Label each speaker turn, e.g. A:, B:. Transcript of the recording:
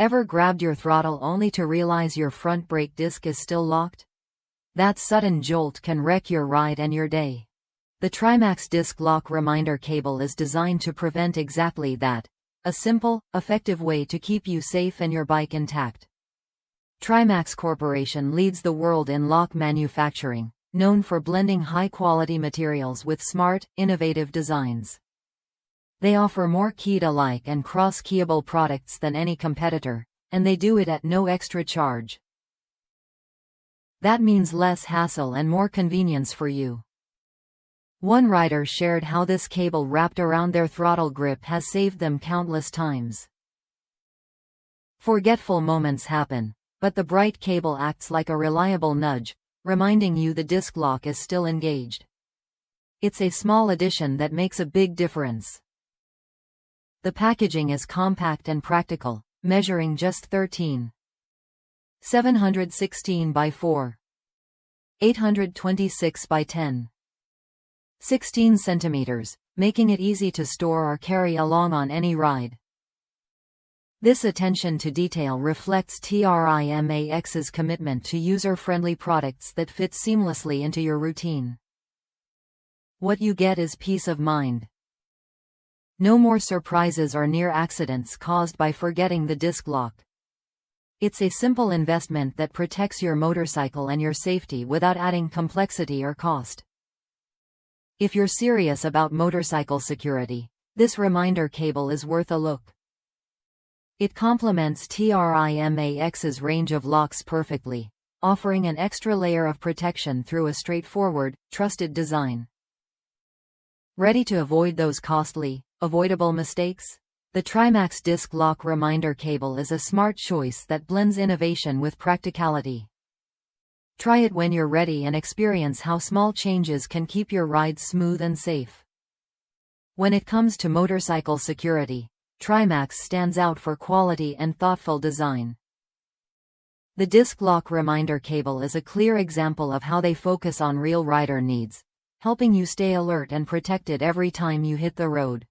A: Ever grabbed your throttle only to realize your front brake disc is still locked? That sudden jolt can wreck your ride and your day. The Trimax Disc Lock Reminder Cable is designed to prevent exactly that. A simple, effective way to keep you safe and your bike intact. Trimax Corporation leads the world in lock manufacturing, known for blending high-quality materials with smart, innovative designs. They offer more key-alike and cross-keyable products than any competitor, and they do it at no extra charge. That means less hassle and more convenience for you. One rider shared how this cable wrapped around their throttle grip has saved them countless times. Forgetful moments happen, but the bright cable acts like a reliable nudge, reminding you the disc lock is still engaged. It's a small addition that makes a big difference. The packaging is compact and practical, measuring just 716 by 826 by 16 centimeters, making it easy to store or carry along on any ride. This attention to detail reflects TRIMAX's commitment to user-friendly products that fit seamlessly into your routine. What you get is peace of mind. No more surprises or near accidents caused by forgetting the disc lock. It's a simple investment that protects your motorcycle and your safety without adding complexity or cost. If you're serious about motorcycle security, this reminder cable is worth a look. It complements TRIMAX's range of locks perfectly, offering an extra layer of protection through a straightforward, trusted design. Ready to avoid those costly, avoidable mistakes? The Trimax Disc Lock Reminder Cable is a smart choice that blends innovation with practicality. Try it when you're ready and experience how small changes can keep your ride smooth and safe. When it comes to motorcycle security, Trimax stands out for quality and thoughtful design. The Disc Lock Reminder Cable is a clear example of how they focus on real rider needs, helping you stay alert and protected every time you hit the road.